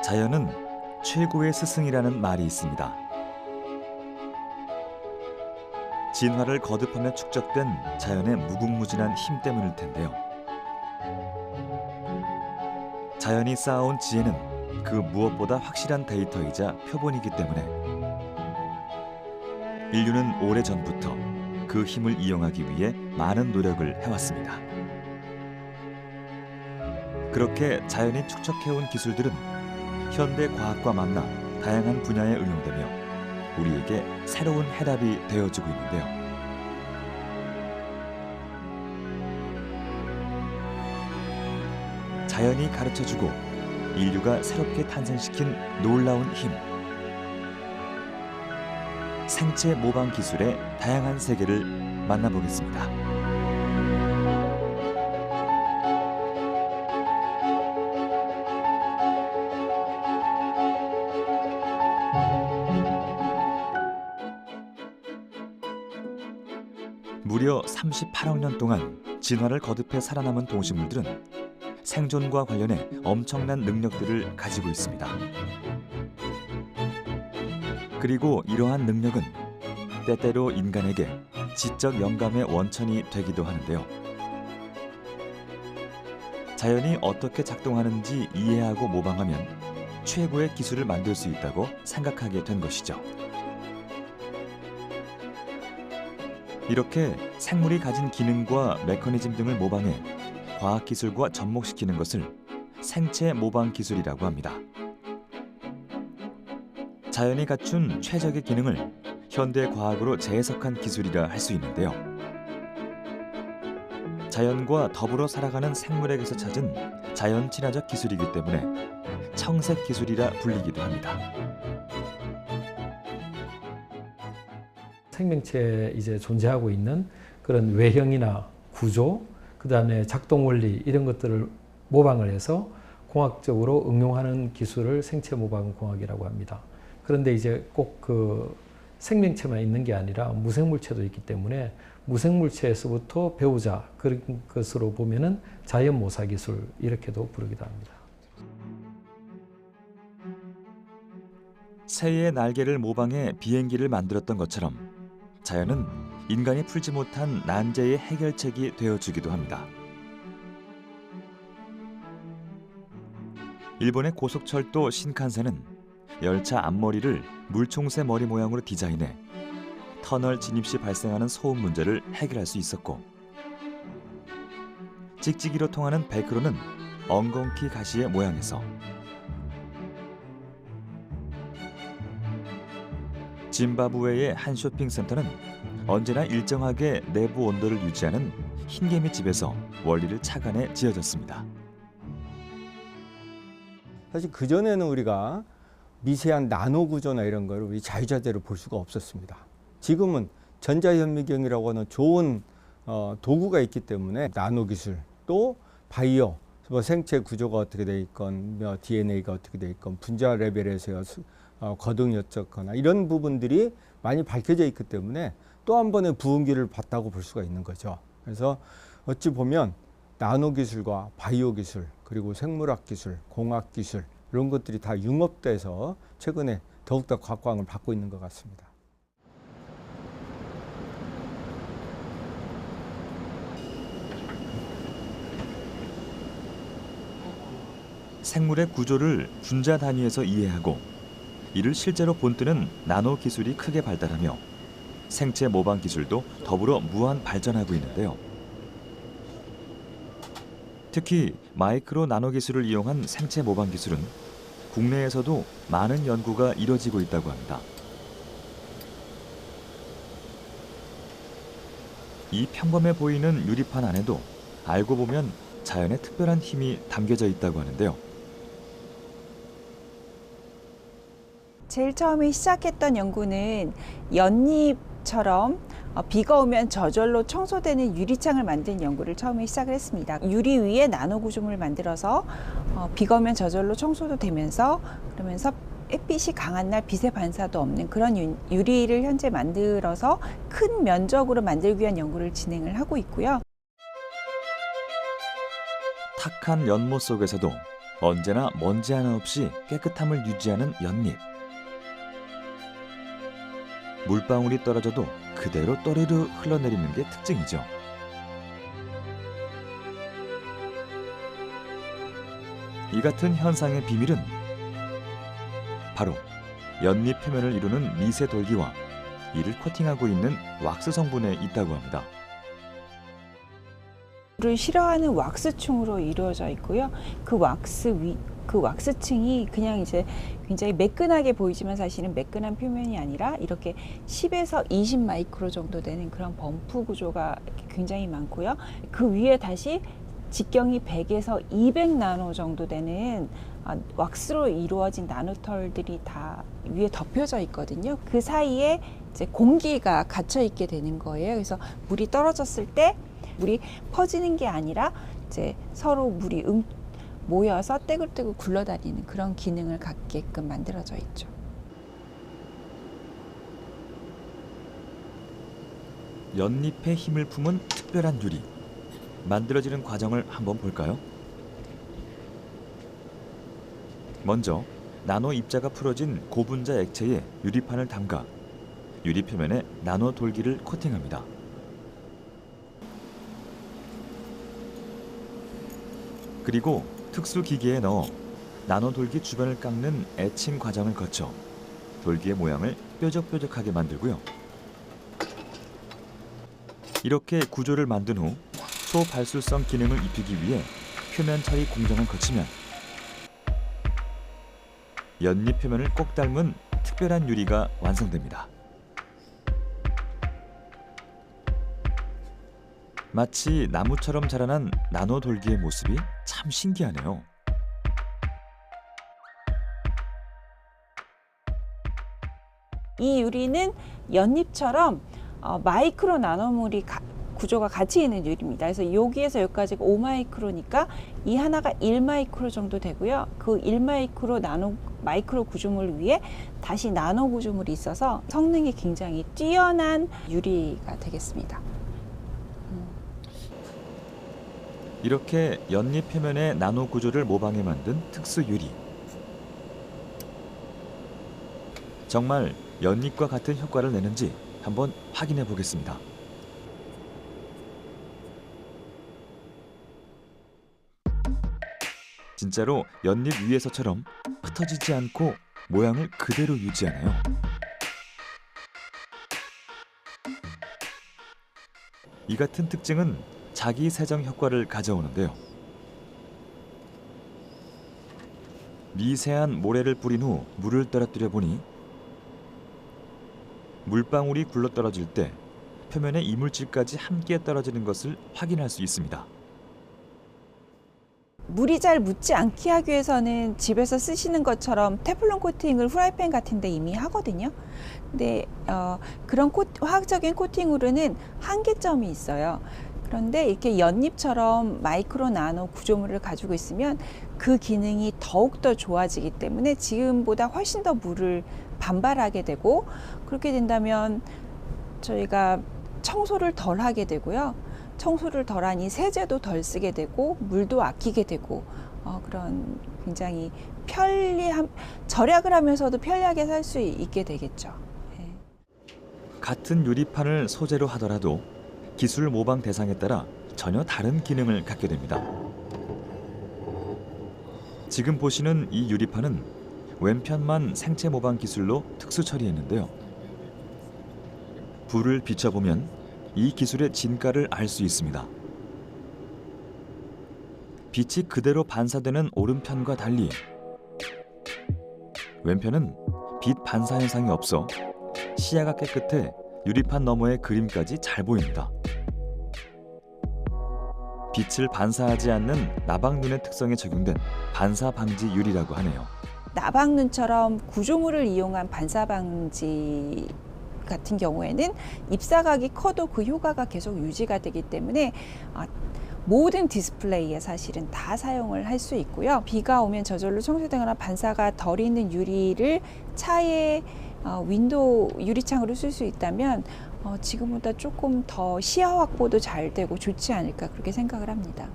자연은 최고의 스승이라는 말이 있습니다. 진화를 거듭하며 축적된 자연의 무궁무진한 힘 때문일 텐데요. 자연이 쌓아온 지혜는 그 무엇보다 확실한 데이터이자 표본이기 때문에 인류는 오래전부터 그 힘을 이용하기 위해 많은 노력을 해왔습니다. 그렇게 자연이 축적해온 기술들은 현대 과학과 만나 다양한 분야에 응용되며 우리에게 새로운 해답이 되어주고 있는데요. 자연이 가르쳐주고 인류가 새롭게 탄생시킨 놀라운 힘. 생체 모방 기술의 다양한 세계를 만나보겠습니다. 무려 38억 년 동안 진화를 거듭해 살아남은 동식물들은 생존과 관련해 엄청난 능력들을 가지고 있습니다. 그리고 이러한 능력은 때때로 인간에게 지적 영감의 원천이 되기도 하는데요. 자연이 어떻게 작동하는지 이해하고 모방하면 최고의 기술을 만들 수 있다고 생각하게 된 것이죠. 이렇게 생물이 가진 기능과 메커니즘 등을 모방해 과학기술과 접목시키는 것을 생체 모방 기술이라고 합니다. 자연이 갖춘 최적의 기능을 현대 과학으로 재해석한 기술이라 할 수 있는데요. 자연과 더불어 살아가는 생물에게서 찾은 자연 친화적 기술이기 때문에 청색 기술이라 불리기도 합니다. 생명체에 이제 존재하고 있는 그런 외형이나 구조, 그다음에 작동 원리 이런 것들을 모방을 해서 공학적으로 응용하는 기술을 생체 모방 공학이라고 합니다. 그런데 이제 꼭 그 생명체만 있는 게 아니라 무생물체도 있기 때문에 무생물체에서부터 배우자 그런 것으로 보면은 자연 모사 기술 이렇게도 부르기도 합니다. 새의 날개를 모방해 비행기를 만들었던 것처럼 자연은 인간이 풀지 못한 난제의 해결책이 되어주기도 합니다. 일본의 고속철도 신칸센은 열차 앞머리를 물총새 머리 모양으로 디자인해 터널 진입 시 발생하는 소음 문제를 해결할 수 있었고, 찍찍이로 통하는 벨크로는 엉겅퀴 가시의 모양에서, 짐바브웨의 한 쇼핑센터는 언제나 일정하게 내부 온도를 유지하는 흰개미 집에서 원리를 착안해 지어졌습니다. 사실 그전에는 우리가 미세한 나노 구조나 이런 걸 우리 자유자재로 볼 수가 없었습니다. 지금은 전자현미경이라고 하는 좋은 도구가 있기 때문에 나노 기술, 또 바이오, 뭐 생체 구조가 어떻게 돼 있건, DNA가 어떻게 돼 있건, 분자 레벨에서 거동이 어쩌거나 이런 부분들이 많이 밝혀져 있기 때문에 또 한 번의 부흥기를 봤다고 볼 수가 있는 거죠. 그래서 어찌 보면 나노 기술과 바이오 기술, 그리고 생물학 기술, 공학 기술 이런 것들이 다 융합돼서 최근에 더욱더 각광을 받고 있는 것 같습니다. 생물의 구조를 분자 단위에서 이해하고 이를 실제로 본뜨는 나노 기술이 크게 발달하며 생체 모방 기술도 더불어 무한 발전하고 있는데요. 특히 마이크로 나노 기술을 이용한 생체 모방 기술은 국내에서도 많은 연구가 이뤄지고 있다고 합니다. 이 평범해 보이는 유리판 안에도 알고 보면 자연의 특별한 힘이 담겨져 있다고 하는데요. 제일 처음에 시작했던 연구는 연잎처럼 비가 오면 저절로 청소되는 유리창을 만든 연구를 처음에 시작을 했습니다. 유리 위에 나노 구조물을 만들어서 비가 오면 저절로 청소도 되면서 그러면서 햇빛이 강한 날 빛의 반사도 없는 그런 유리를 현재 만들어서 큰 면적으로 만들기 위한 연구를 진행을 하고 있고요. 탁한 연못 속에서도 언제나 먼지 하나 없이 깨끗함을 유지하는 연잎. 물방울이 떨어져도 그대로 또르르 흘러내리는 게 특징이죠. 이 같은 현상의 비밀은 바로 연잎 표면을 이루는 미세 돌기와 이를 코팅하고 있는 왁스 성분에 있다고 합니다. 물을 싫어하는 왁스층으로 이루어져 있고요. 그 왁스층이 그냥 이제 굉장히 매끈하게 보이지만 사실은 매끈한 표면이 아니라 이렇게 10에서 20 마이크로 정도 되는 그런 범프 구조가 굉장히 많고요. 그 위에 다시 직경이 100에서 200 나노 정도 되는 왁스로 이루어진 나노털들이 다 위에 덮여져 있거든요. 그 사이에 이제 공기가 갇혀 있게 되는 거예요. 그래서 물이 떨어졌을 때 물이 퍼지는 게 아니라 이제 서로 물이 모여서 떼굴떼굴 굴러다니는 그런 기능을 갖게끔 만들어져 있죠. 연잎의 힘을 품은 특별한 유리. 만들어지는 과정을 한번 볼까요? 먼저 나노 입자가 풀어진 고분자 액체에 유리판을 담가 유리 표면에 나노 돌기를 코팅합니다. 그리고 특수 기계에 넣어 나노 돌기 주변을 깎는 에칭 과정을 거쳐 돌기의 모양을 뾰족뾰족하게 만들고요. 이렇게 구조를 만든 후 초발술성 기능을 입히기 위해 표면 처리 공정을 거치면 연잎 표면을 꼭 닮은 특별한 유리가 완성됩니다. 마치 나무처럼 자라난 나노 돌기의 모습이 참 신기하네요. 이 유리는 연잎처럼 마이크로 나노물이 구조가 같이 있는 유리입니다. 그래서 여기에서 여기까지가 5마이크로니까 이 하나가 1마이크로 정도 되고요. 그 1마이크로 마이크로 구조물 위에 다시 나노 구조물이 있어서 성능이 굉장히 뛰어난 유리가 되겠습니다. 이렇게 연잎 표면의 나노 구조를 모방해 만든 특수 유리. 정말 연잎과 같은 효과를 내는지 한번 확인해 보겠습니다. 진짜로 연잎 위에서처럼 흩어지지 않고 모양을 그대로 유지하네요. 이 같은 특징은 자기 세정 효과를 가져오는데요. 미세한 모래를 뿌린 후 물을 떨어뜨려 보니 물방울이 굴러떨어질 때 표면에 이물질까지 함께 떨어지는 것을 확인할 수 있습니다. 물이 잘 묻지 않게 하기 위해서는 집에서 쓰시는 것처럼 테플론 코팅을 후라이팬 같은 데 이미 하거든요. 근데 그런 화학적인 코팅으로는 한계점이 있어요. 그런데 이렇게 연잎처럼 마이크로 나노 구조물을 가지고 있으면 그 기능이 더욱더 좋아지기 때문에 지금보다 훨씬 더 물을 반발하게 되고, 그렇게 된다면 저희가 청소를 덜 하게 되고요. 청소를 덜 하니 세제도 덜 쓰게 되고 물도 아끼게 되고 그런 굉장히 절약을 하면서도 편리하게 살 수 있게 되겠죠. 네. 같은 유리판을 소재로 하더라도 기술 모방 대상에 따라 전혀 다른 기능을 갖게 됩니다. 지금 보시는 이 유리판은 왼편만 생체 모방 기술로 특수 처리했는데요. 불을 비춰보면 이 기술의 진가를 알 수 있습니다. 빛이 그대로 반사되는 오른편과 달리 왼편은 빛 반사 현상이 없어 시야가 깨끗해 유리판 너머의 그림까지 잘 보입니다. 빛을 반사하지 않는 나방눈의 특성에 적용된 반사 방지 유리라고 하네요. 나방눈처럼 구조물을 이용한 반사 방지 같은 경우에는 입사각이 커도 그 효과가 계속 유지가 되기 때문에 모든 디스플레이에 사실은 다 사용을 할 수 있고요. 비가 오면 저절로 청소되거나 반사가 덜 있는 유리를 차에 윈도우 유리창으로 쓸 수 있다면 지금보다 조금 더 시야 확보도 잘 되고 좋지 않을까 그렇게 생각을 합니다.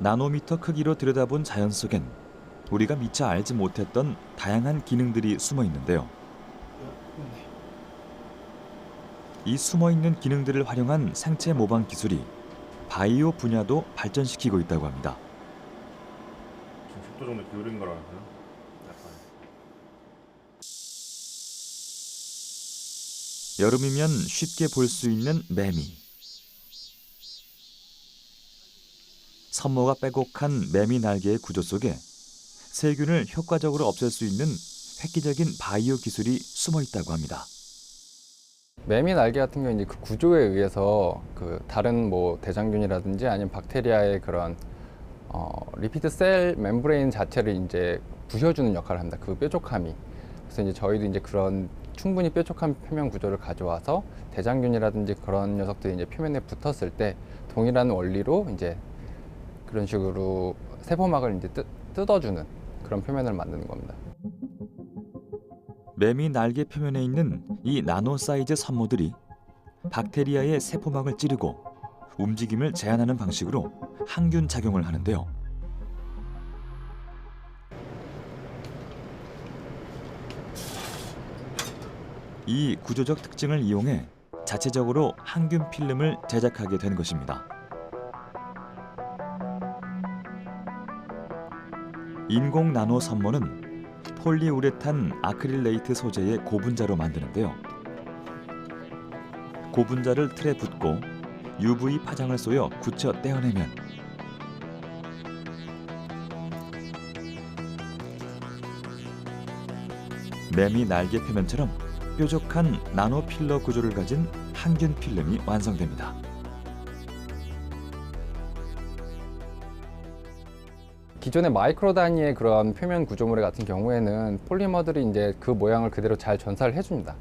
나노미터 크기로 들여다본 자연 속엔 우리가 미처 알지 못했던 다양한 기능들이 숨어 있는데요. 이 숨어 있는 기능들을 활용한 생체 모방 기술이 바이오 분야도 발전시키고 있다고 합니다. 지금 10도 정도 기울인 거라서요. 약간. 여름이면 쉽게 볼 수 있는 매미. 선모가 빼곡한 매미 날개의 구조 속에 세균을 효과적으로 없앨 수 있는 획기적인 바이오 기술이 숨어 있다고 합니다. 매미 날개 같은 경우는 이제 그 구조에 의해서 그 다른 뭐 대장균이라든지 아니면 박테리아의 그런 리피드 셀 멤브레인 자체를 이제 부셔주는 역할을 합니다. 그 뾰족함이. 그래서 이제 저희도 이제 그런 충분히 뾰족한 표면 구조를 가져와서 대장균이라든지 그런 녀석들이 이제 표면에 붙었을 때 동일한 원리로 이제 그런 식으로 세포막을 이제 뜯어주는 그런 표면을 만드는 겁니다. 매미 날개 표면에 있는 이 나노 사이즈 선모들이 박테리아의 세포막을 찌르고 움직임을 제한하는 방식으로 항균 작용을 하는데요. 이 구조적 특징을 이용해 자체적으로 항균 필름을 제작하게 된 것입니다. 인공 나노 선모는 폴리우레탄 아크릴레이트 소재의 고분자로 만드는데요. 고분자를 틀에 붓고 UV 파장을 쏘여 굳혀 떼어내면 매미 날개 표면처럼 뾰족한 나노 필러 구조를 가진 항균 필름이 완성됩니다. 기존의 마이크로 단위의 그런 표면 구조물 같은 경우에는 폴리머들이 이제 그 모양을 그대로 잘 전사를 해줍니다.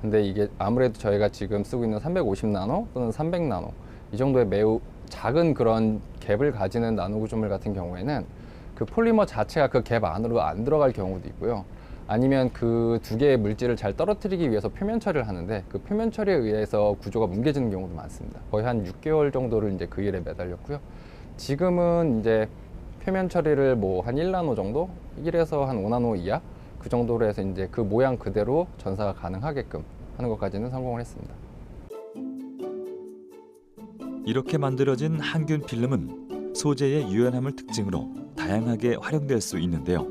근데 이게 아무래도 저희가 지금 쓰고 있는 350나노 또는 300나노 이 정도의 매우 작은 그런 갭을 가지는 나노 구조물 같은 경우에는 그 폴리머 자체가 그 갭 안으로 안 들어갈 경우도 있고요. 아니면 그 두 개의 물질을 잘 떨어뜨리기 위해서 표면 처리를 하는데 그 표면 처리에 의해서 구조가 뭉개지는 경우도 많습니다. 거의 한 6개월 정도를 이제 그 일에 매달렸고요. 지금은 이제 표면 처리를 뭐 한 1나노 정도, 1에서 한 5나노 이하 그 정도로 해서 이제 그 모양 그대로 전사가 가능하게끔 하는 것까지는 성공을 했습니다. 이렇게 만들어진 항균 필름은 소재의 유연함을 특징으로 다양하게 활용될 수 있는데요.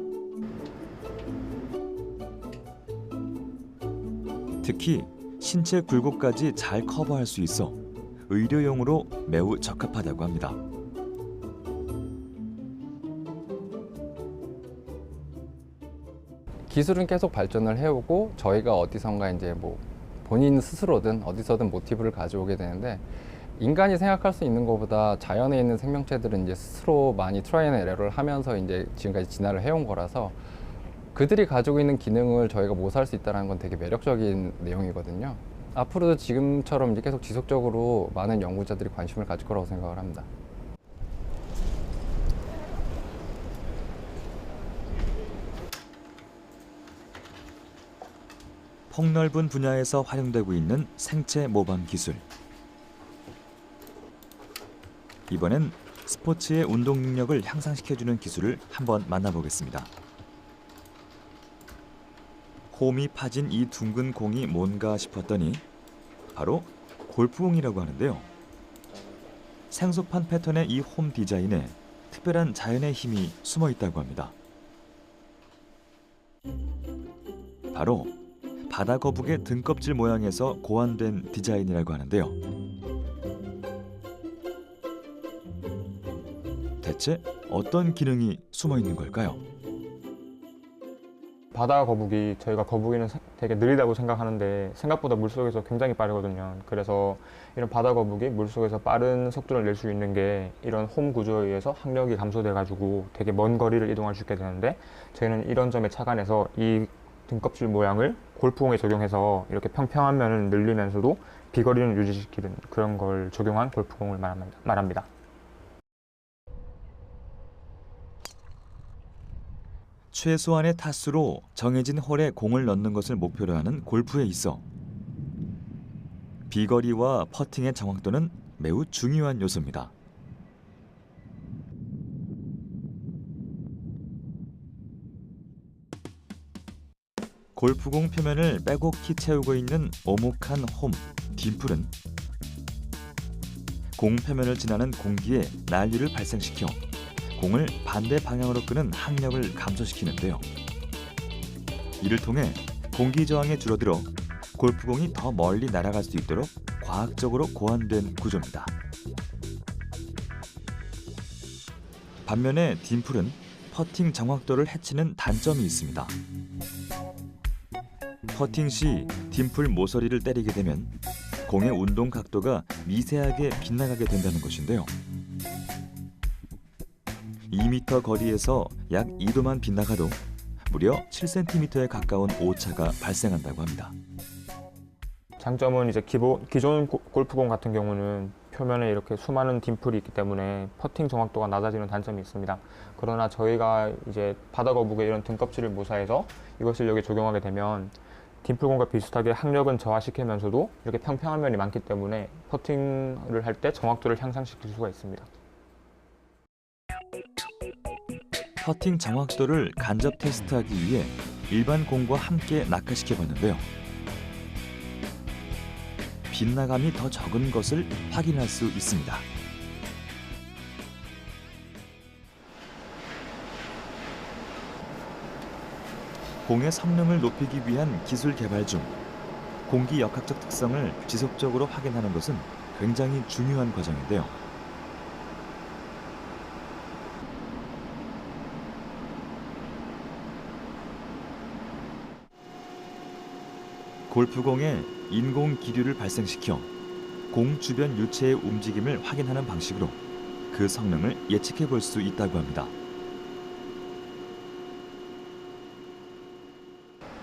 특히 신체 굴곡까지 잘 커버할 수 있어 의료용으로 매우 적합하다고 합니다. 기술은 계속 발전을 해오고 저희가 어디선가 이제 뭐 본인 스스로든 어디서든 모티브를 가져오게 되는데 인간이 생각할 수 있는 것보다 자연에 있는 생명체들은 이제 스스로 많이 트라이 앤 에러를 하면서 이제 지금까지 진화를 해온 거라서 그들이 가지고 있는 기능을 저희가 모사할 수 있다는 건 되게 매력적인 내용이거든요. 앞으로도 지금처럼 이제 계속 지속적으로 많은 연구자들이 관심을 가질 거라고 생각을 합니다. 폭넓은 분야에서 활용되고 있는 생체 모방 기술. 이번엔 스포츠의 운동 능력을 향상시켜주는 기술을 한번 만나보겠습니다. 홈이 파진 이 둥근 공이 뭔가 싶었더니 바로 골프공이라고 하는데요. 생소판 패턴의 이 홈 디자인에 특별한 자연의 힘이 숨어 있다고 합니다. 바로 바다 거북의 등껍질 모양에서 고안된 디자인이라고 하는데요. 대체 어떤 기능이 숨어 있는 걸까요? 바다 거북이, 저희가 거북이는 되게 느리다고 생각하는데 생각보다 물속에서 굉장히 빠르거든요. 그래서 이런 바다 거북이 물속에서 빠른 속도를 낼 수 있는 게 이런 홈 구조에 의해서 항력이 감소돼 가지고 되게 먼 거리를 이동할 수 있게 되는데 저희는 이런 점에 착안해서 이 등껍질 모양을 골프공에 적용해서 이렇게 평평한 면을 늘리면서도 비거리를 유지시키는 그런 걸 적용한 골프공을 말합니다. 최소한의 타수로 정해진 홀에 공을 넣는 것을 목표로 하는 골프에 있어 비거리와 퍼팅의 정확도는 매우 중요한 요소입니다. 골프공 표면을 빼곡히 채우고 있는 오목한 홈, 딤플은 공 표면을 지나는 공기에 난리를 발생시켜 공을 반대 방향으로 끄는 항력을 감소시키는데요. 이를 통해 공기 저항이 줄어들어 골프공이 더 멀리 날아갈 수 있도록 과학적으로 고안된 구조입니다. 반면에 딤플은 퍼팅 정확도를 해치는 단점이 있습니다. 퍼팅 시 딤플 모서리를 때리게 되면 공의 운동 각도가 미세하게 빗나가게 된다는 것인데요. 2m 거리에서 약 2도만 빗나가도 무려 7cm에 가까운 오차가 발생한다고 합니다. 장점은 이제 기존 골프공 같은 경우는 표면에 이렇게 수많은 딤플이 있기 때문에 퍼팅 정확도가 낮아지는 단점이 있습니다. 그러나 저희가 이제 바다 거북의 이런 등껍질을 모사해서 이것을 여기 적용하게 되면 딤플공과 비슷하게 항력은 저하시키면서도 이렇게 평평한 면이 많기 때문에 퍼팅을 할 때 정확도를 향상시킬 수가 있습니다. 퍼팅 정확도를 간접 테스트하기 위해 일반 공과 함께 낙하시켜 봤는데요. 빗나감이 더 적은 것을 확인할 수 있습니다. 공의 성능을 높이기 위한 기술 개발 중 공기 역학적 특성을 지속적으로 확인하는 것은 굉장히 중요한 과정인데요. 골프공에 인공 기류를 발생시켜 공 주변 유체의 움직임을 확인하는 방식으로 그 성능을 예측해 볼 수 있다고 합니다.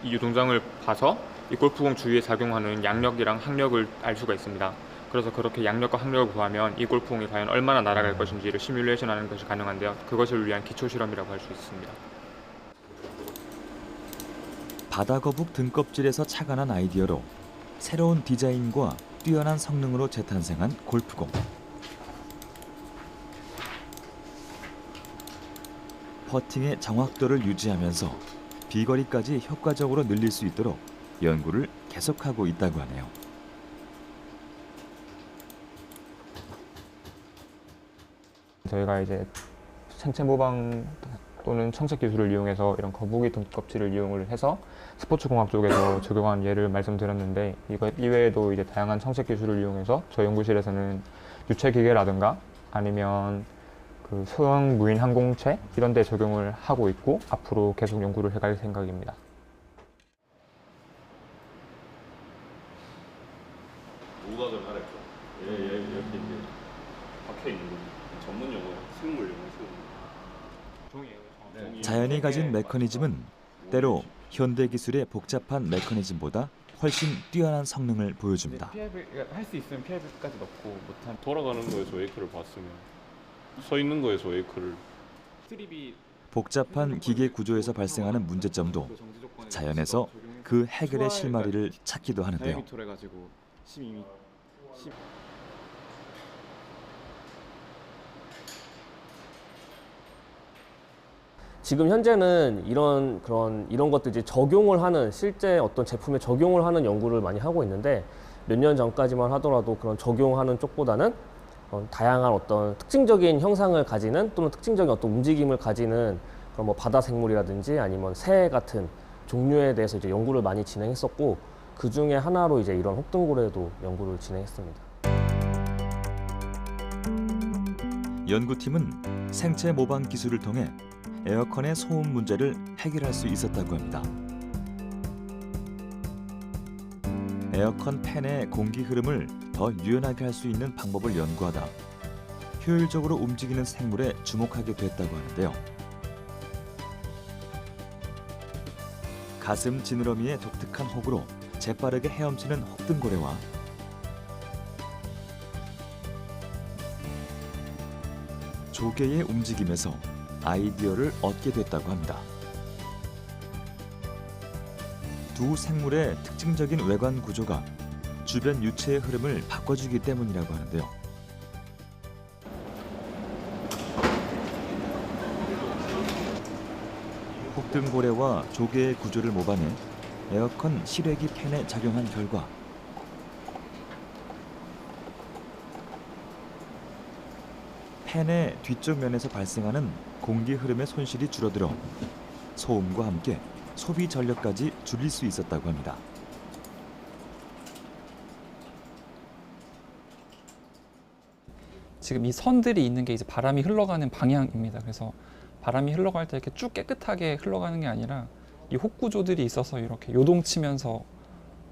이 유동장을 봐서 이 골프공 주위에 작용하는 양력이랑 항력을 알 수가 있습니다. 그래서 그렇게 양력과 항력을 구하면 이 골프공이 과연 얼마나 날아갈 것인지를 시뮬레이션하는 것이 가능한데요. 그것을 위한 기초 실험이라고 할 수 있습니다. 바다거북 등껍질에서 착안한 아이디어로 새로운 디자인과 뛰어난 성능으로 재탄생한 골프공. 퍼팅의 정확도를 유지하면서 비거리까지 효과적으로 늘릴 수 있도록 연구를 계속하고 있다고 하네요. 저희가 이제 생체 모방 또는 청색 기술을 이용해서 이런 거북이 등껍질을 이용을 해서 스포츠 공학 쪽에서 적용한 예를 말씀드렸는데 이거 이외에도 이제 다양한 청색 기술을 이용해서 저희 연구실에서는 유체 기계라든가 아니면 그 소형 무인 항공체 이런 데 적용을 하고 있고 앞으로 계속 연구를 해갈 생각입니다. 뭐가 좀 다를까? 이렇게 이제 박혀 있는 거 전문 용어, 식물 용어, 종이에요. 자연이 가진 메커니즘은 때로 현대 기술의 복잡한 메커니즘보다 훨씬 뛰어난 성능을 보여줍니다. 할 수 있으면 PIV까지 넣고 못한 돌아가는 거에서 웨이크를 봤으면 서 있는 거에서 웨이크를 복잡한 기계 구조에서 발생하는 문제점도 자연에서 그 해결의 실마리를 찾기도 하는데요. 지금 현재는 이런 것들 이제 적용을 하는 실제 어떤 제품에 적용을 하는 연구를 많이 하고 있는데 몇 년 전까지만 하더라도 그런 적용하는 쪽보다는 다양한 어떤 특징적인 형상을 가지는 또는 특징적인 어떤 움직임을 가지는 그런 뭐 바다 생물이라든지 아니면 새 같은 종류에 대해서 이제 연구를 많이 진행했었고 그 중에 하나로 이제 이런 혹등고래도 연구를 진행했습니다. 연구팀은 생체 모방 기술을 통해 에어컨의 소음 문제를 해결할 수 있었다고 합니다. 에어컨 팬의 공기 흐름을 더 유연하게 할 수 있는 방법을 연구하다 효율적으로 움직이는 생물에 주목하게 됐다고 하는데요. 가슴 지느러미의 독특한 혹으로 재빠르게 헤엄치는 혹등고래와 조개의 움직임에서 아이디어를 얻게 됐다고 합니다. 두 생물의 특징적인 외관 구조가 주변 유체의 흐름을 바꿔주기 때문이라고 하는데요. 혹등고래와 조개의 구조를 모방해 에어컨 실외기 팬에 작용한 결과 팬의 뒤쪽 면에서 발생하는 공기 흐름의 손실이 줄어들어 소음과 함께 소비 전력까지 줄일 수 있었다고 합니다. 지금 이 선들이 있는 게 이제 바람이 흘러가는 방향입니다. 그래서 바람이 흘러갈 때 이렇게 쭉 깨끗하게 흘러가는 게 아니라 이 혹 구조들이 있어서 이렇게 요동치면서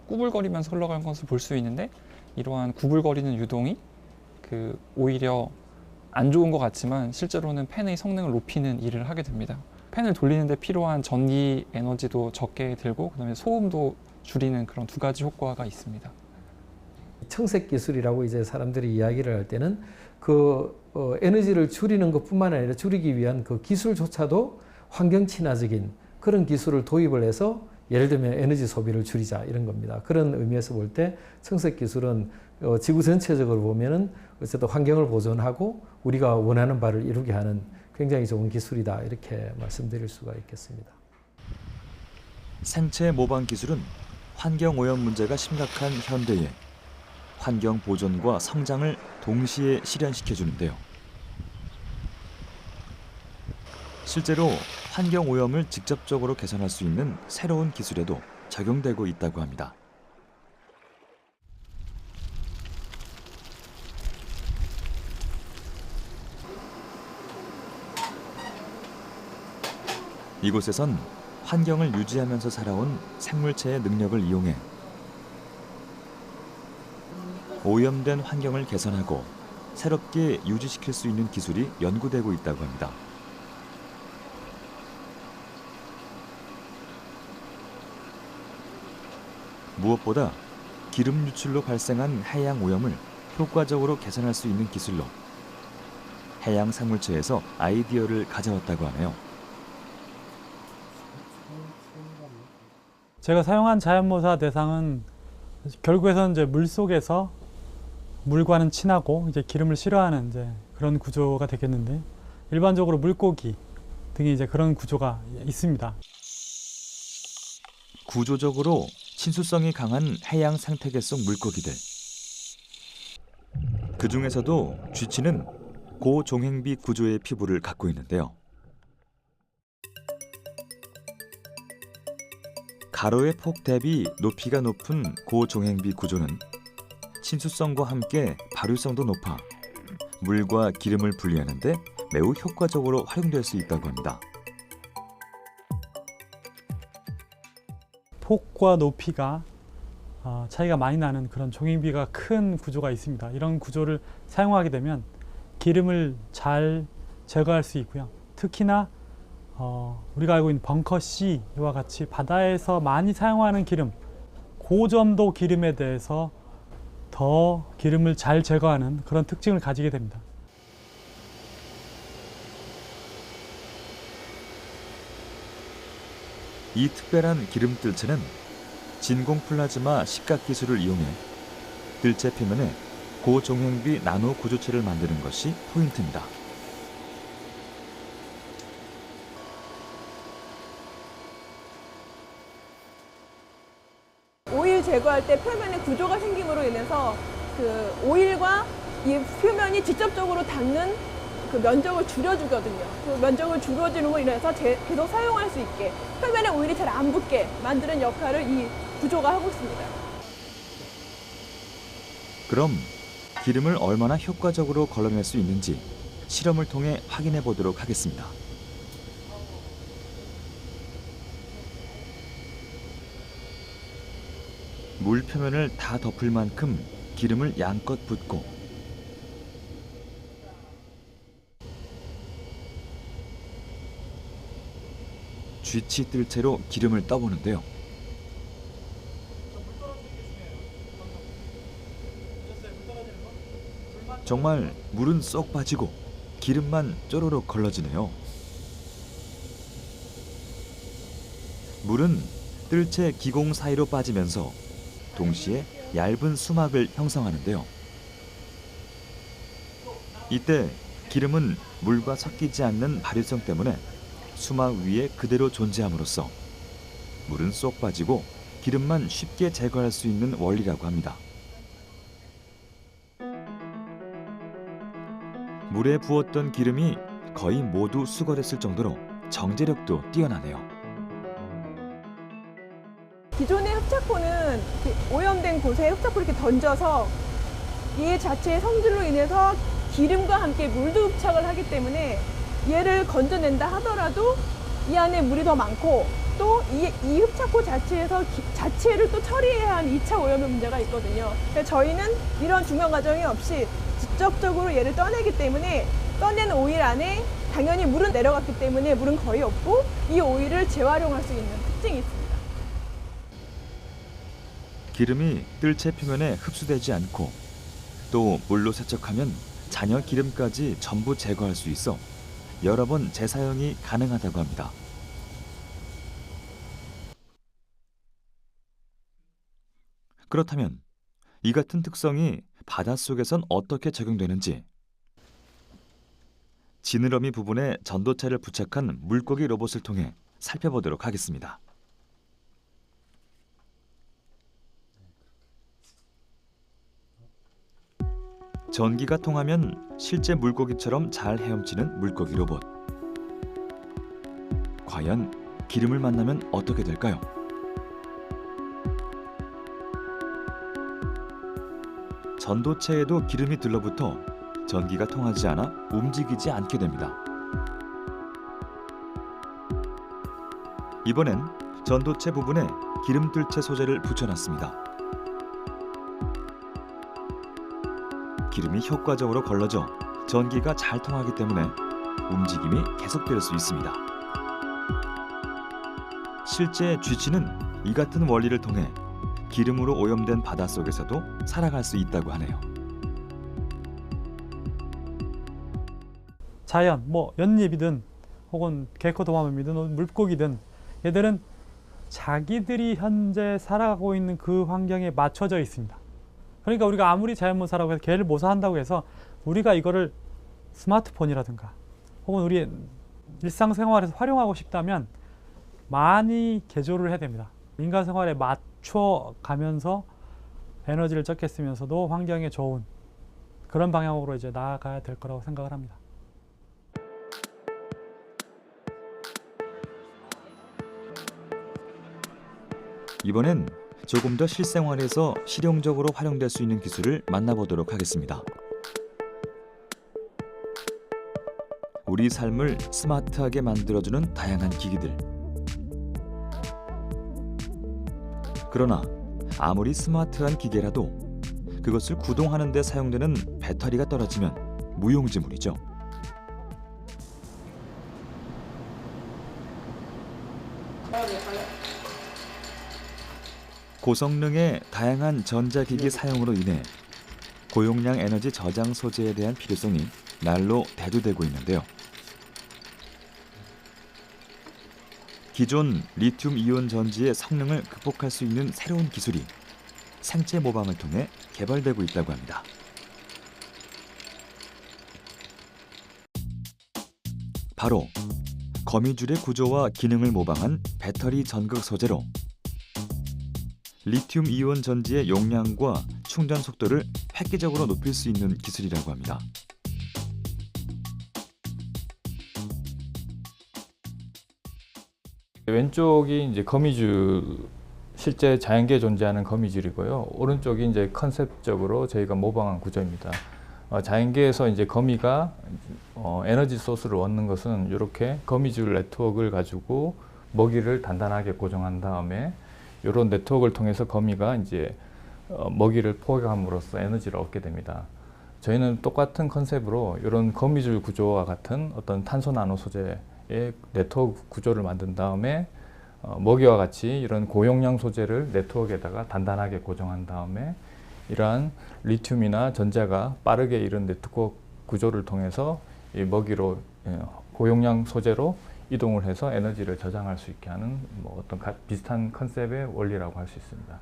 구불거리면서 흘러가는 것을 볼 수 있는데, 이러한 구불거리는 유동이 오히려 안 좋은 것 같지만 실제로는 팬의 성능을 높이는 일을 하게 됩니다. 팬을 돌리는데 필요한 전기 에너지도 적게 들고 그다음에 소음도 줄이는 그런 두 가지 효과가 있습니다. 청색 기술이라고 이제 사람들이 이야기를 할 때는 에너지를 줄이는 것뿐만 아니라 줄이기 위한 그 기술조차도 환경 친화적인 그런 기술을 도입을 해서 예를 들면 에너지 소비를 줄이자 이런 겁니다. 그런 의미에서 볼 때 청색 기술은 지구 전체적으로 보면은 어쨌든 환경을 보존하고 우리가 원하는 바를 이루게 하는 굉장히 좋은 기술이다 이렇게 말씀드릴 수가 있겠습니다. 생체 모방 기술은 환경 오염 문제가 심각한 현대에 환경 보존과 성장을 동시에 실현시켜 주는데요. 실제로 환경 오염을 직접적으로 개선할 수 있는 새로운 기술에도 적용되고 있다고 합니다. 이곳에선 환경을 유지하면서 살아온 생물체의 능력을 이용해 오염된 환경을 개선하고 새롭게 유지시킬 수 있는 기술이 연구되고 있다고 합니다. 무엇보다 기름 유출로 발생한 해양 오염을 효과적으로 개선할 수 있는 기술로 해양 생물체에서 아이디어를 가져왔다고 하네요. 제가 사용한 자연모사 대상은 결국에는 이제 물 속에서 물과는 친하고 이제 기름을 싫어하는 이제 그런 구조가 되겠는데, 일반적으로 물고기 등이 이제 그런 구조가 있습니다. 구조적으로 친수성이 강한 해양 생태계 속 물고기들. 그 중에서도 쥐치는 고종횡비 구조의 피부를 갖고 있는데요. 가로의 폭 대비 높이가 높은 고종횡비 구조는 친수성과 함께 발효성도 높아 물과 기름을 분리하는 데 매우 효과적으로 활용될 수 있다고 합니다. 폭과 높이가 차이가 많이 나는 그런 종횡비가 큰 구조가 있습니다. 이런 구조를 사용하게 되면 기름을 잘 제거할 수 있고요. 특히나 우리가 알고 있는 벙커C와 같이 바다에서 많이 사용하는 기름, 고점도 기름에 대해서 더 기름을 잘 제거하는 그런 특징을 가지게 됩니다. 이 특별한 기름 뜰채는 진공 플라즈마 식각 기술을 이용해 뜰채 표면에 고종횡비 나노 구조체를 만드는 것이 포인트입니다. 오일 제거할 때 표면에 구조가 생김으로 인해서 그 오일과 이 표면이 직접적으로 닿는 그 면적을 줄여주거든요. 그 면적을 줄여주는 걸로 인해서 계속 사용할 수 있게, 표면에 오일이 잘 안 붙게 만드는 역할을 이 구조가 하고 있습니다. 그럼 기름을 얼마나 효과적으로 걸러낼 수 있는지 실험을 통해 확인해 보도록 하겠습니다. 물 표면을 다 덮을 만큼 기름을 양껏 붓고 쥐치 뜰채로 기름을 떠보는데요. 정말 물은 쏙 빠지고 기름만 쪼로록 걸러지네요. 물은 뜰채 기공 사이로 빠지면서 동시에 얇은 수막을 형성하는데요. 이때 기름은 물과 섞이지 않는 발효성 때문에 수막 위에 그대로 존재함으로써 물은 쏙 빠지고 기름만 쉽게 제거할 수 있는 원리라고 합니다. 물에 부었던 기름이 거의 모두 수거됐을 정도로 정제력도 뛰어나네요. 기존의 흡착포는 오염된 곳에 흡착포를 이렇게 던져서 얘 자체의 성질로 인해서 기름과 함께 물도 흡착을 하기 때문에 얘를 건져낸다 하더라도 이 안에 물이 더 많고 또 이 흡착포 자체를 또 처리해야 하는 2차 오염의 문제가 있거든요. 그래서 저희는 이런 중간 과정이 없이 직접적으로 얘를 떠내기 때문에 떠낸 오일 안에 당연히 물은 내려갔기 때문에 물은 거의 없고 이 오일을 재활용할 수 있는 특징이 있습니다. 기름이 뜰채 표면에 흡수되지 않고 또 물로 세척하면 잔여 기름까지 전부 제거할 수 있어 여러 번 재사용이 가능하다고 합니다. 그렇다면 이 같은 특성이 바닷속에선 어떻게 적용되는지 지느러미 부분에 전도체를 부착한 물고기 로봇을 통해 살펴보도록 하겠습니다. 전기가 통하면 실제 물고기처럼 잘 헤엄치는 물고기 로봇. 과연 기름을 만나면 어떻게 될까요? 전도체에도 기름이 들러붙어 전기가 통하지 않아 움직이지 않게 됩니다. 이번엔 전도체 부분에 기름뜰채 소재를 붙여놨습니다. 기름이 효과적으로 걸러져 전기가 잘 통하기 때문에 움직임이 계속될 수 있습니다. 실제 쥐치는 이 같은 원리를 통해 기름으로 오염된 바닷속에서도 살아갈 수 있다고 하네요. 자연, 연잎이든 혹은 개코도마뱀이든 물고기든 얘들은 자기들이 현재 살아가고 있는 그 환경에 맞춰져 있습니다. 그러니까 우리가 아무리 자연모사라고 해서 개를 모사한다고 해서 우리가 이거를 스마트폰이라든가 혹은 우리 일상생활에서 활용하고 싶다면 많이 개조를 해야 됩니다. 인간 생활에 맞춰가면서 에너지를 적게 쓰면서도 환경에 좋은 그런 방향으로 이제 나아가야 될 거라고 생각을 합니다. 이번엔 조금 더 실생활에서 실용적으로 활용될 수 있는 기술을 만나보도록 하겠습니다. 우리 삶을 스마트하게 만들어주는 다양한 기기들. 그러나 아무리 스마트한 기계라도 그것을 구동하는 데 사용되는 배터리가 떨어지면 무용지물이죠. 고성능의 다양한 전자기기 사용으로 인해 고용량 에너지 저장 소재에 대한 필요성이 날로 대두되고 있는데요. 기존 리튬 이온 전지의 성능을 극복할 수 있는 새로운 기술이 생체 모방을 통해 개발되고 있다고 합니다. 바로 거미줄의 구조와 기능을 모방한 배터리 전극 소재로 리튬 이온 전지의 용량과 충전 속도를 획기적으로 높일 수 있는 기술이라고 합니다. 왼쪽이 이제 거미줄, 실제 자연계에 존재하는 거미줄이고요. 오른쪽이 이제 컨셉적으로 저희가 모방한 구조입니다. 자연계에서 이제 거미가 에너지 소스를 얻는 것은 이렇게 거미줄 네트워크를 가지고 먹이를 단단하게 고정한 다음에 이런 네트워크를 통해서 거미가 이제 먹이를 포획함으로써 에너지를 얻게 됩니다. 저희는 똑같은 컨셉으로 이런 거미줄 구조와 같은 어떤 탄소 나노 소재의 네트워크 구조를 만든 다음에 먹이와 같이 이런 고용량 소재를 네트워크에다가 단단하게 고정한 다음에 이러한 리튬이나 전자가 빠르게 이런 네트워크 구조를 통해서 이 먹이로 고용량 소재로 이동을 해서 에너지를 저장할 수 있게 하는 어떤 비슷한 컨셉의 원리라고 할 수 있습니다.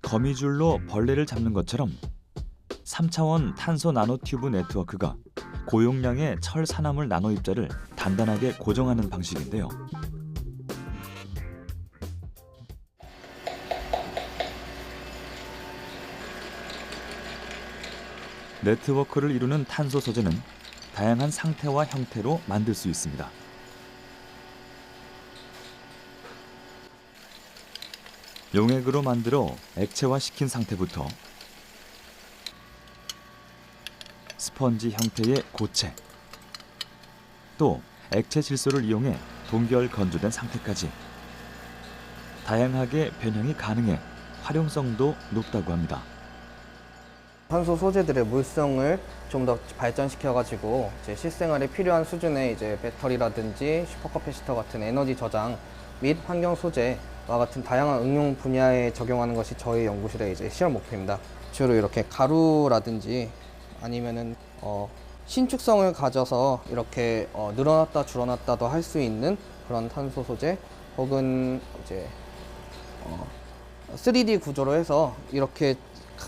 거미줄로 벌레를 잡는 것처럼 3차원 탄소 나노튜브 네트워크가 고용량의 철 산화물 나노 입자를 단단하게 고정하는 방식인데요. 네트워크를 이루는 탄소 소재는 다양한 상태와 형태로 만들 수 있습니다. 용액으로 만들어 액체화시킨 상태부터 스펀지 형태의 고체, 또 액체 질소를 이용해 동결 건조된 상태까지 다양하게 변형이 가능해 활용성도 높다고 합니다. 탄소 소재들의 물성을 좀 더 발전시켜가지고 제 실생활에 필요한 수준의 이제 배터리라든지 슈퍼커패시터 같은 에너지 저장 및 환경 소재와 같은 다양한 응용 분야에 적용하는 것이 저희 연구실의 이제 실험 목표입니다. 주로 이렇게 가루라든지 아니면은 신축성을 가져서 이렇게 늘어났다 줄어났다도 할 수 있는 그런 탄소 소재, 혹은 이제 3D 구조로 해서 이렇게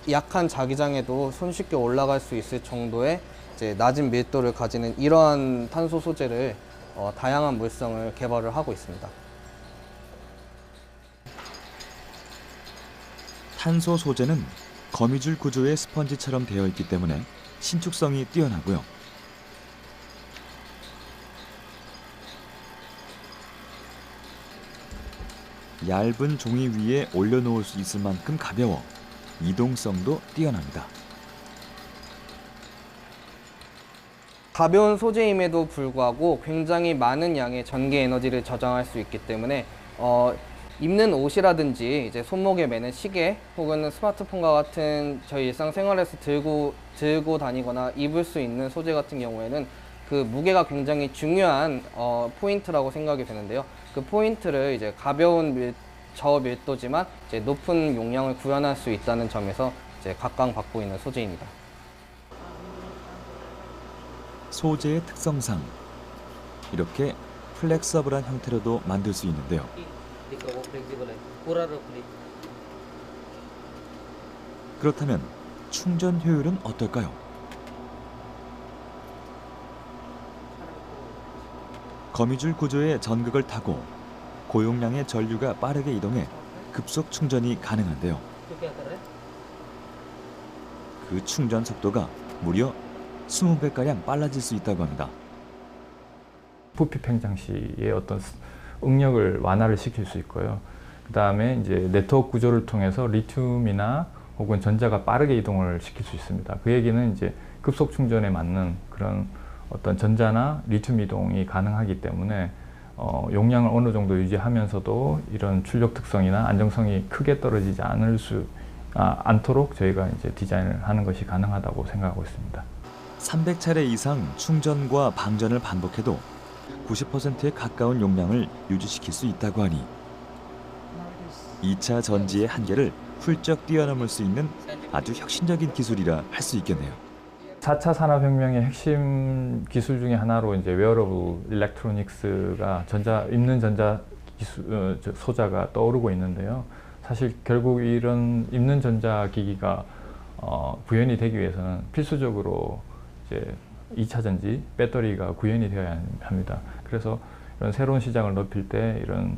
약한 자기장에도 손쉽게 올라갈 수 있을 정도의 이제 낮은 밀도를 가지는 이러한 탄소 소재를 다양한 물성을 개발을 하고 있습니다. 탄소 소재는 거미줄 구조의 스펀지처럼 되어 있기 때문에 신축성이 뛰어나고요. 얇은 종이 위에 올려놓을 수 있을 만큼 가벼워 이동성도 뛰어납니다. 가벼운 소재임에도 불구하고 굉장히 많은 양의 전기 에너지를 저장할 수 있기 때문에 입는 옷이라든지 이제 손목에 매는 시계 혹은 스마트폰과 같은 저희 일상생활에서 들고 다니거나 입을 수 있는 소재 같은 경우에는 그 무게가 굉장히 중요한 포인트라고 생각이 되는데요. 그 포인트를 이제 가벼운 저밀도지만 이제 높은 용량을 구현할 수 있다는 점에서 이제 각광받고 있는 소재입니다. 소재의 특성상 이렇게 플렉서블한 형태로도 만들 수 있는데요. 그렇다면 충전 효율은 어떨까요? 거미줄 구조의 전극을 타고 고용량의 전류가 빠르게 이동해 급속 충전이 가능한데요. 그 충전 속도가 무려 20배가량 빨라질 수 있다고 합니다. 부피 팽창 시의 어떤 응력을 완화를 시킬 수 있고요. 그 다음에 이제 네트워크 구조를 통해서 리튬이나 혹은 전자가 빠르게 이동을 시킬 수 있습니다. 그 얘기는 이제 급속 충전에 맞는 그런 어떤 전자나 리튬 이동이 가능하기 때문에 용량을 어느 정도 유지하면서도 이런 출력 특성이나 안정성이 크게 떨어지지 않도록 저희가 이제 디자인을 하는 것이 가능하다고 생각하고 있습니다. 300차례 이상 충전과 방전을 반복해도 90%에 가까운 용량을 유지시킬 수 있다고 하니 2차 전지의 한계를 훌쩍 뛰어넘을 수 있는 아주 혁신적인 기술이라 할 수 있겠네요. 4차 산업혁명의 핵심 기술 중에 하나로 이제 웨어러블 일렉트로닉스가 입는 전자 기술, 소자가 떠오르고 있는데요. 사실 결국 이런 입는 전자 기기가 구현이 되기 위해서는 필수적으로 이제 2차 전지 배터리가 구현이 되어야 합니다. 그래서 이런 새로운 시장을 넓힐 때 이런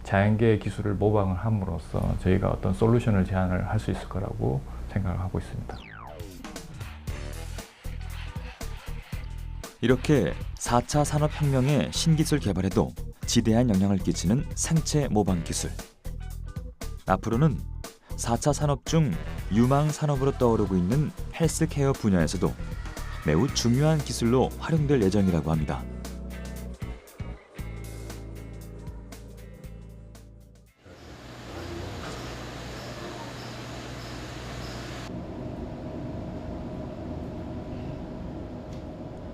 자연계의 기술을 모방을 함으로써 저희가 어떤 솔루션을 제안을 할 수 있을 거라고 생각을 하고 있습니다. 이렇게 4차 산업혁명의 신기술 개발에도 지대한 영향을 끼치는 생체 모방 기술. 앞으로는 4차 산업 중 유망 산업으로 떠오르고 있는 헬스케어 분야에서도 매우 중요한 기술로 활용될 예정이라고 합니다.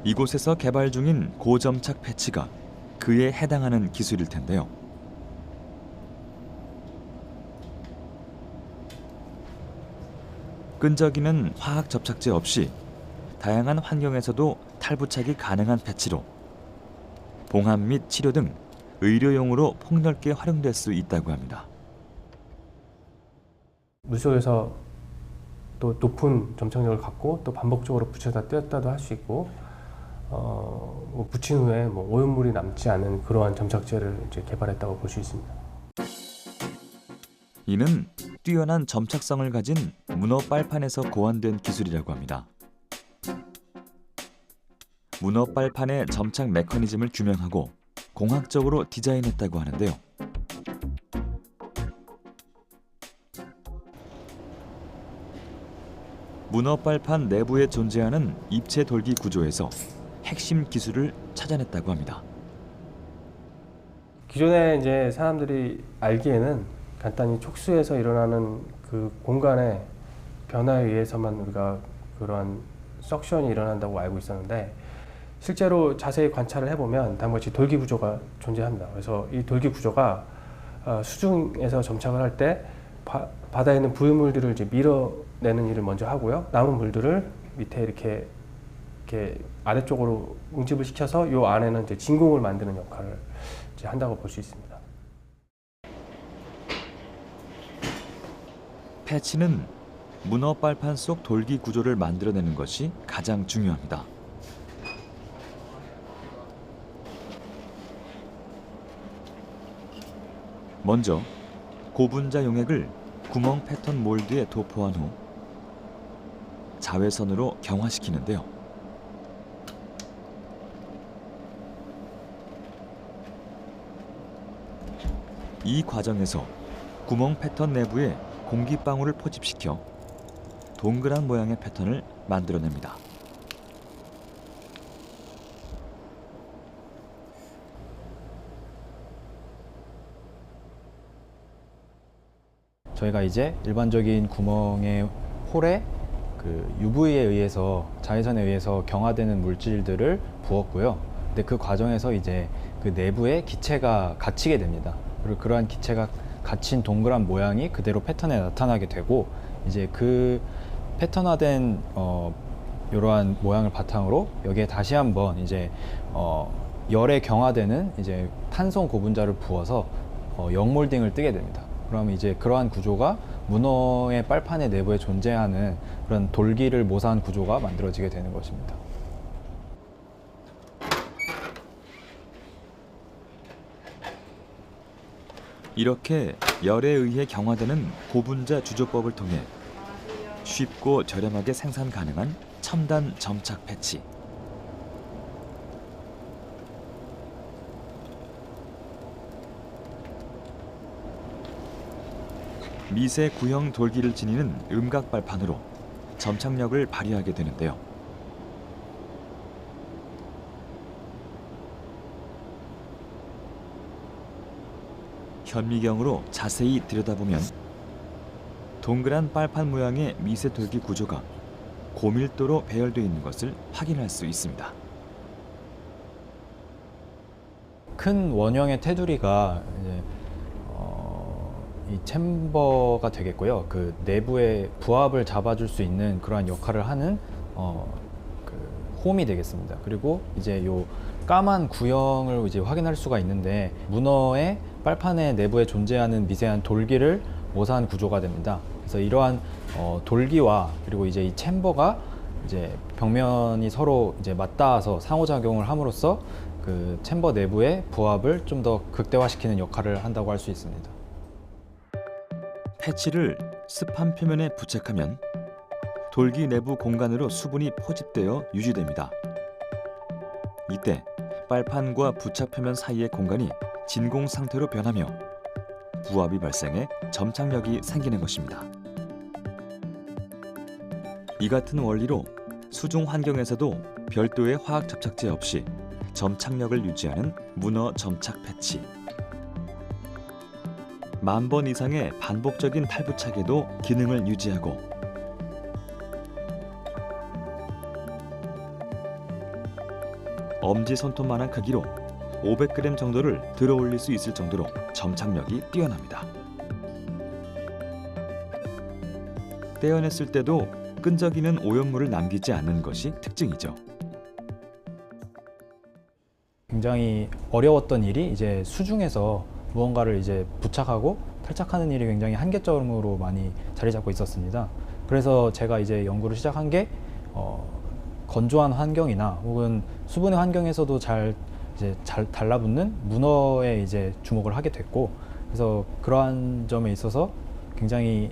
이곳에서 개발 중인 고점착 패치가 그에 해당하는 기술일 텐데요. 끈적이는 화학 접착제 없이 다양한 환경에서도 탈부착이 가능한 패치로 봉합 및 치료 등 의료용으로 폭넓게 활용될 수 있다고 합니다. 물속에서 또 높은 점착력을 갖고 또 반복적으로 붙였다 떼었다도 할 수 있고 붙인 후에 오염물이 남지 않은 그러한 점착제를 이제 개발했다고 볼 수 있습니다. 이는 뛰어난 점착성을 가진 문어 빨판에서 고안된 기술이라고 합니다. 문어 빨판의 점착 메커니즘을 규명하고 공학적으로 디자인했다고 하는데요. 문어 빨판 내부에 존재하는 입체 돌기 구조에서 핵심 기술을 찾아냈다고 합니다. 기존에 이제 사람들이 알기에는 간단히 촉수에서 일어나는 그 공간의 변화에 의해서만 우리가 그러한 석션이 일어난다고 알고 있었는데, 실제로 자세히 관찰을 해보면 다음과 같이 돌기 구조가 존재합니다. 그래서 이 돌기 구조가 수중에서 점착을 할 때 바다에 있는 부유물들을 이제 밀어내는 일을 먼저 하고요. 남은 물들을 밑에 이렇게 아래쪽으로 응집을 시켜서 이 안에는 이제 진공을 만드는 역할을 이제 한다고 볼 수 있습니다. 패치는 문어 빨판 속 돌기 구조를 만들어내는 것이 가장 중요합니다. 먼저 고분자 용액을 구멍 패턴 몰드에 도포한 후 자외선으로 경화시키는데요. 이 과정에서 구멍 패턴 내부에 공기방울을 포집시켜 동그란 모양의 패턴을 만들어냅니다. 저희가 이제 일반적인 구멍의 홀에 그 UV에 의해서 자외선에 의해서 경화되는 물질들을 부었고요. 근데 그 과정에서 이제 그 내부에 기체가 갇히게 됩니다. 그리고 그러한 기체가 갇힌 동그란 모양이 그대로 패턴에 나타나게 되고, 이제 그 패턴화된 이러한 모양을 바탕으로 여기에 다시 한번 이제 열에 경화되는 이제 탄소 고분자를 부어서 역몰딩을 뜨게 됩니다. 그러면 이제 그러한 구조가 문어의 빨판의 내부에 존재하는 그런 돌기를 모사한 구조가 만들어지게 되는 것입니다. 이렇게 열에 의해 경화되는 고분자 주조법을 통해 쉽고 저렴하게 생산 가능한 첨단 점착 패치. 미세 구형 돌기를 지니는 음각 발판으로 점착력을 발휘하게 되는데요. 현미경으로 자세히 들여다보면 동그란 빨판 모양의 미세 돌기 구조가 고밀도로 배열되어 있는 것을 확인할 수 있습니다. 큰 원형의 테두리가 이제 이 챔버가 되겠고요. 그 내부의 부합을 잡아줄 수 있는 그러한 역할을 하는 그 홈이 되겠습니다. 그리고 이제 요 까만 구형을 이제 확인할 수가 있는데, 문어의 빨판의 내부에 존재하는 미세한 돌기를 모사한 구조가 됩니다. 그래서 이러한 돌기와 그리고 이제 이 챔버가 이제 벽면이 서로 이제 맞닿아서 상호작용을 함으로써 그 챔버 내부의 부합을 좀 더 극대화시키는 역할을 한다고 할 수 있습니다. 패치를 습한 표면에 부착하면 돌기 내부 공간으로 수분이 포집되어 유지됩니다. 이때 빨판과 부착 표면 사이의 공간이 진공 상태로 변하며 부합이 발생해 점착력이 생기는 것입니다. 이 같은 원리로 수중 환경에서도 별도의 화학 접착제 없이 점착력을 유지하는 문어 점착 패치. 10,000번 이상의 반복적인 탈부착에도 기능을 유지하고 엄지손톱만한 크기로 500g 정도를 들어 올릴 수 있을 정도로 점착력이 뛰어납니다. 떼어냈을 때도 끈적이는 오염물을 남기지 않는 것이 특징이죠. 굉장히 어려웠던 일이 이제 수중에서 무언가를 이제 부착하고 탈착하는 일이 굉장히 한계점으로 많이 자리 잡고 있었습니다. 그래서 제가 이제 연구를 시작한 게 건조한 환경이나 혹은 수분의 환경에서도 잘 달라붙는 문어에 이제 주목을 하게 됐고, 그래서 그러한 점에 있어서 굉장히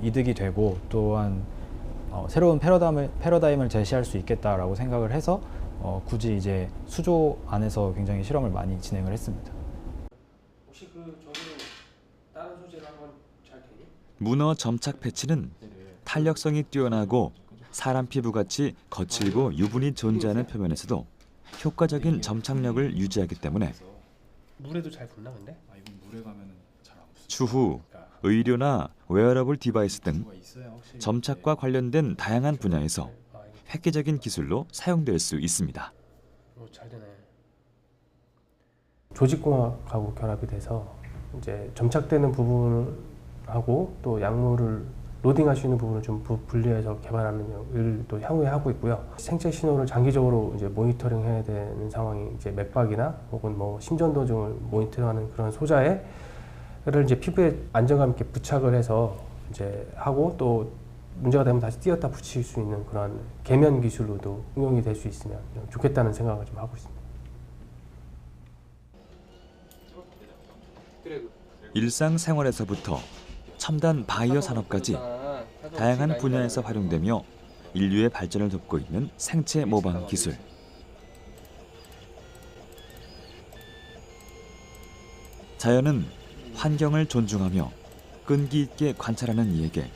이득이 되고 또한 새로운 패러다임을 제시할 수 있겠다라고 생각을 해서 굳이 이제 수조 안에서 굉장히 실험을 많이 진행을 했습니다. 혹시 그 저기는 다른 소재로 한번 잘 되니? 문어 점착 패치는 탄력성이 뛰어나고 사람 피부같이 거칠고 유분이 존재하는 표면에서도 효과적인 점착력을 유지하기 때문에 물에도 잘 붙나 근데? 물에 가면은 잘 안 붙어요. 추후 의료나 웨어러블 디바이스 등 점착과 관련된 다양한 분야에서 획기적인 기술로 사용될 수 있습니다. 잘 되네. 조직공학하고 결합이 돼서 이제 점착되는 부분하고 또 약물을 로딩할 수 있는 부분을 좀 분리해서 개발하는 일도 향후에 하고 있고요. 생체 신호를 장기적으로 이제 모니터링해야 되는 상황이 이제 맥박이나 혹은 뭐 심전 도중을 모니터링하는 그런 소자를 이제 피부에 안정감 있게 부착을 해서 이제 하고 또 문제가 되면 다시 띄었다 붙일 수 있는 그런 계면 기술로도 응용이 될 수 있으면 좋겠다는 생각을 좀 하고 있습니다. 일상생활에서부터 첨단 바이오 산업까지 다양한 분야에서 활용되며 인류의 발전을 돕고 있는 생체 모방 기술. 자연은 환경을 존중하며 끈기 있게 관찰하는 이에게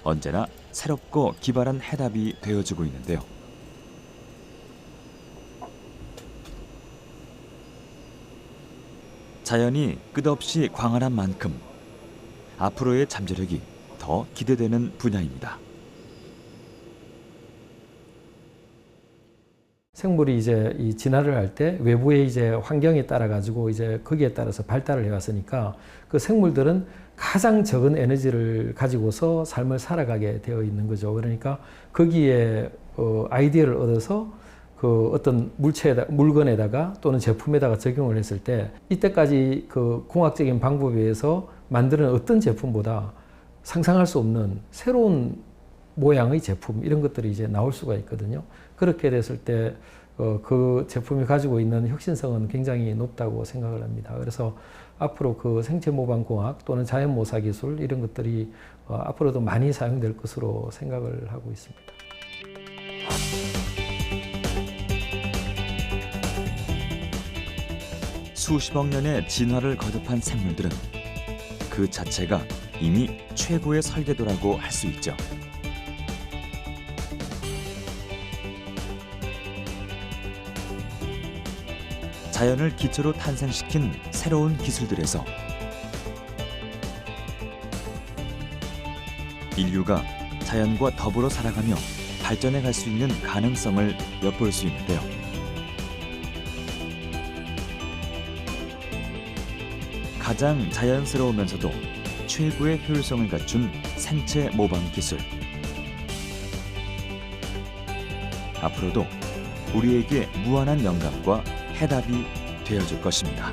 언제나 새롭고 기발한 해답이 되어주고 있는데요. 자연이 끝없이 광활한 만큼 앞으로의 잠재력이 더 기대되는 분야입니다. 생물이 이제 이 진화를 할 때 외부의 이제 환경에 따라 가지고 이제 거기에 따라서 발달을 해왔으니까 그 생물들은 가장 적은 에너지를 가지고서 삶을 살아가게 되어 있는 거죠. 그러니까 거기에 아이디어를 얻어서 그 어떤 물건에다가 또는 제품에다가 적용을 했을 때 이때까지 그 공학적인 방법에 의해서 만드는 어떤 제품보다 상상할 수 없는 새로운 모양의 제품 이런 것들이 이제 나올 수가 있거든요. 그렇게 됐을 때 그 제품이 가지고 있는 혁신성은 굉장히 높다고 생각을 합니다. 그래서 앞으로 그 생체 모방 공학 또는 자연 모사 기술 이런 것들이 앞으로도 많이 사용될 것으로 생각을 하고 있습니다. 수십억 년의 진화를 거듭한 생물들은 그 자체가 이미 최고의 설계도라고 할 수 있죠. 자연을 기초로 탄생시킨 새로운 기술들에서 인류가 자연과 더불어 살아가며 발전해 갈 수 있는 가능성을 엿볼 수 있는데요. 가장 자연스러우면서도 최고의 효율성을 갖춘 생체 모방 기술. 앞으로도 우리에게 무한한 영감과 해답이 되어줄 것입니다.